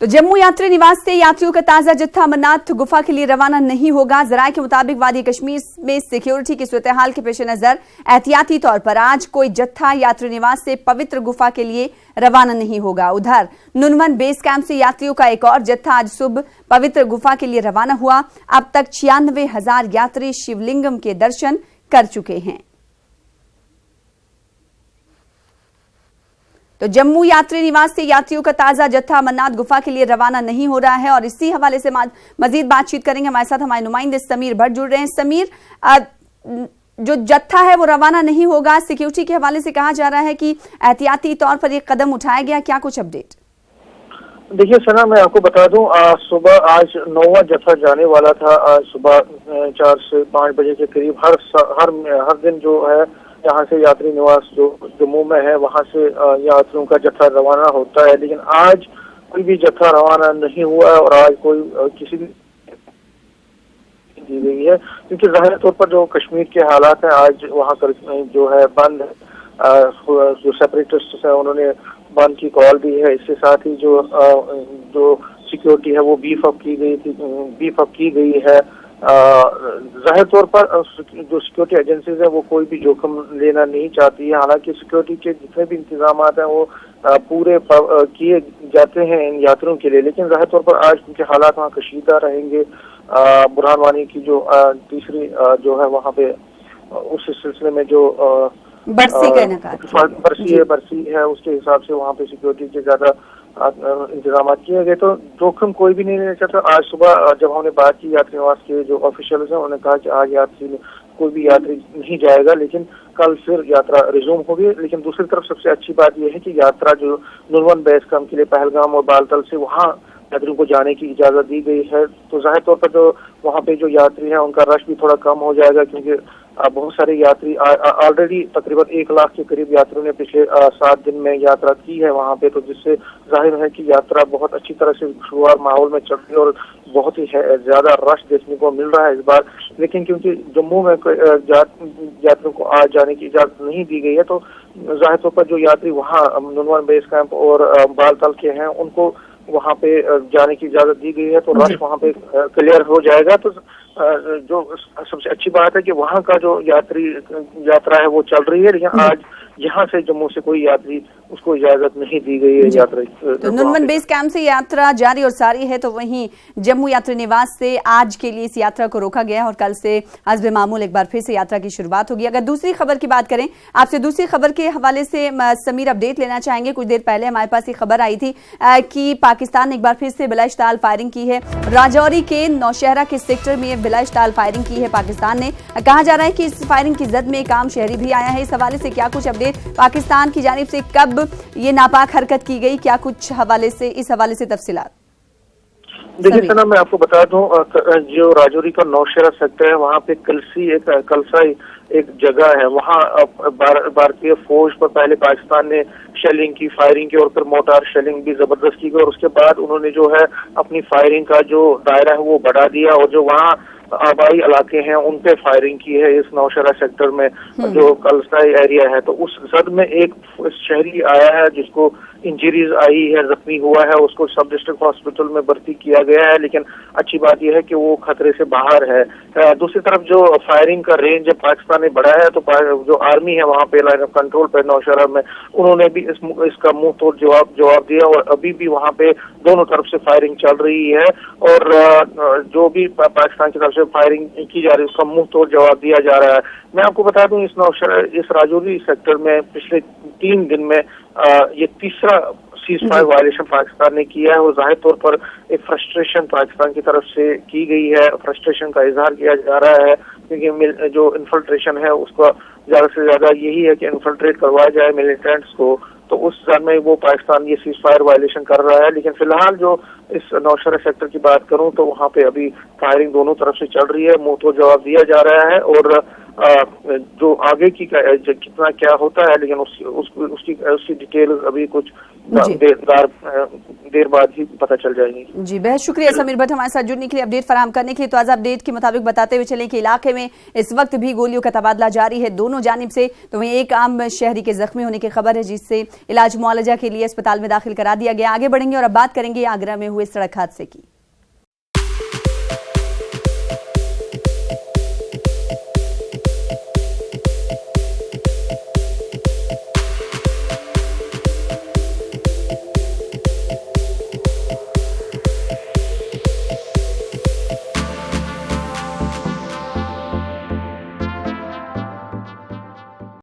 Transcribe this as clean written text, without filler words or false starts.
तो जम्मू यात्री निवास से यात्रियों का ताजा जत्था अमरनाथ गुफा के लिए रवाना नहीं होगा। जराये के मुताबिक वादी कश्मीर में सिक्योरिटी की सूरत-ए-हाल के पेश नजर एहतियाती तौर पर आज कोई जत्था यात्री निवास से पवित्र गुफा के लिए रवाना नहीं होगा। उधर नुनवन बेस कैंप से यात्रियों का एक और जत्था आज सुबह पवित्र गुफा के लिए रवाना हुआ। अब तक 96,000 यात्री शिवलिंगम के दर्शन कर चुके हैं। तो जम्मू यात्री निवास से यात्रियों का ताजा जत्था अमरनाथ गुफा के लिए रवाना नहीं हो रहा है और इसी हवाले से मजीद बातचीत करेंगे। हमारे साथ हमारे नुमाइंदे समीर भट्ट जुड़ रहे हैं। समीर, जो जत्था है वो रवाना नहीं होगा, सिक्योरिटी के हवाले से कहा जा रहा है कि एहतियाती तौर पर एक कदम उठाया गया, क्या कुछ अपडेट? देखिए सना, मैं आपको बता दूं, सुबह आज 9वां जत्था जाने वाला था। आज सुबह 4 से 5 बजे के करीब हर दिन जो है यहाँ से यात्री निवास जो जम्मू में है वहाँ से यात्रियों का जत्था रवाना होता है, लेकिन आज कोई भी जत्था रवाना नहीं हुआ है और आज कोई किसी भी दी गई है, क्योंकि जाहिर तौर पर जो कश्मीर के हालात हैं आज वहाँ कर जो है बंद है। जो सेपरेटिस्ट है उन्होंने बंद की कॉल दी है। इसके साथ ही जो सिक्योरिटी है वो बीफ अप की गई है। जाहिर तौर पर जो सिक्योरिटी एजेंसीज है वो कोई भी जोखिम लेना नहीं चाहती है। हालांकि सिक्योरिटी के जितने भी इंतजाम हैं वो पूरे किए जाते हैं इन यात्रियों के लिए, लेकिन जाहिर तौर पर आज उनके हालात वहाँ कशीदा रहेंगे। बुरहान वानी की जो तीसरी जो है वहाँ पे उस सिलसिले में जो बरसी है उसके हिसाब से वहाँ पे सिक्योरिटी के ज्यादा इंतजाम किए गए, तो जोखिम कोई भी नहीं लेना चाहता। आज सुबह जब हमने बात की यात्री निवास के जो ऑफिशियल्स हैं उन्होंने कहा कि आज कोई भी यात्री नहीं जाएगा, लेकिन कल फिर यात्रा रिज्यूम होगी। लेकिन दूसरी तरफ सबसे अच्छी बात यह है कि यात्रा जो नुनवन बेस कैंप के लिए पहलगाम और बालतल से वहाँ यात्रियों को जाने की इजाजत दी गई है, तो जाहिर तौर पर जो वहाँ पे जो यात्री हैं उनका रश भी थोड़ा कम हो जाएगा, क्योंकि बहुत सारे यात्री ऑलरेडी तकरीबन 1 लाख के करीब यात्रियों ने पिछले 7 दिन में यात्रा की है वहाँ पे, तो जिससे जाहिर है कि यात्रा बहुत अच्छी तरह से खुशगवार माहौल में चल रही है और बहुत ही ज्यादा रश देखने को मिल रहा है इस बार। लेकिन क्योंकि जम्मू में यात्रियों को आज जाने की इजाजत नहीं दी गई है, तो जाहिर तौर पर जो यात्री वहाँ नुनवन बेस कैंप और बालतल के हैं उनको वहाँ पे जाने की इजाजत दी गई है, तो रश वहाँ पे क्लियर हो जाएगा। तो जो सबसे अच्छी बात है कि वहाँ का जो यात्रा है वो चल रही है, लेकिन आज यहाँ से जम्मू से कोई यात्री उसको इजाजत नहीं दी गई है यात्रा। तो नुनवन बेस कैंप से यात्रा जारी और सारी है, तो वहीं जम्मू यात्री निवास से आज के लिए इस यात्रा को रोका गया है और कल से हस्बे मामूल एक बार फिर से यात्रा की शुरुआत होगी। अगर दूसरी खबर की बात करें, आपसे दूसरी खबर के हवाले से समीर अपडेट लेना चाहेंगे। कुछ देर पहले हमारे पास ये खबर आई थी कि पाकिस्तान ने एक बार फिर से बिलाइश-ताल फायरिंग की है। राजौरी के नौशहरा के सेक्टर में बिलाइश-ताल फायरिंग की है पाकिस्तान ने। कहा जा रहा है कि इस फायरिंग की जद में एक आम शहरी भी आया है। इस हवाले से क्या कुछ अपडेट, पाकिस्तान की जानिब से कब ये नापाक हरकत की गई, क्या कुछ इस हवाले से तफसीलात? देखिए सना, मैं आपको बता दूं, जो राजौरी का नौशहरा सेक्टर है वहाँ पे कलसा एक जगह है, वहाँ भारतीय फौज पर पहले पाकिस्तान ने शेलिंग की, फायरिंग की और फिर मोटार शेलिंग भी जबरदस्त की गई और उसके बाद उन्होंने जो है अपनी फायरिंग का जो दायरा है वो बढ़ा दिया और जो वहाँ आबाई इलाके हैं उन पे फायरिंग की है। इस नौशहरा सेक्टर में जो कलसाई एरिया है, तो उस जद में एक शहरी आया है जिसको इंजरीज आई है, जख्मी हुआ है, उसको सब डिस्ट्रिक्ट हॉस्पिटल में भर्ती किया गया है, लेकिन अच्छी बात यह है कि वो खतरे से बाहर है। दूसरी तरफ जो फायरिंग का रेंज पाकिस्तान ने बढ़ाया है, तो जो आर्मी है वहाँ पे लाइन ऑफ कंट्रोल पे नौशहरा में उन्होंने भी इसका मुंह तोड़ जवाब दिया और अभी भी वहाँ पे दोनों तरफ से फायरिंग चल रही है और जो भी पाकिस्तान की तरफ से फायरिंग की जा रही है उसका मुंह तोड़ जवाब दिया जा रहा है। मैं आपको बता दूं, इस राजौरी सेक्टर में पिछले 3 दिन में ये तीसरा सीज फायर वायलेशन पाकिस्तान ने किया है और जाहिर तौर पर एक फ्रस्ट्रेशन पाकिस्तान की तरफ से की गई है। फ्रस्ट्रेशन का इजहार किया जा रहा है क्योंकि जो इन्फिल्ट्रेशन है उसका ज्यादा से ज्यादा यही है कि इन्फिल्ट्रेट करवाया जाए मिलिटेंट्स को, तो उस जन में वो पाकिस्तान ये सीज फायर वायलेशन कर रहा है। लेकिन फिलहाल जो इस नौशहरा सेक्टर की बात करूं तो वहाँ पे अभी फायरिंग दोनों तरफ से चल रही है, मुंह तो जवाब दिया जा रहा है और जो आगे की कितना क्या होता है, लेकिन उसकी डिटेल अभी कुछ देर बाद ही पता चल जाएगी। जी, बेहद शुक्रिया समीर भट्ट हमारे साथ जुड़ने के लिए, अपडेट फराहम करने के लिए। ताज़ा अपडेट के मुताबिक बताते हुए चलें कि इलाके में इस वक्त भी गोलियों का तबादला जारी है दोनों जानिब से। तो वहीं एक आम शहरी के जख्मी होने की खबर है, जिससे इलाज मुआलजा के लिए अस्पताल में दाखिल करा दिया गया। आगे बढ़ेंगे और अब बात करेंगे आगरा में हुए सड़क हादसे की।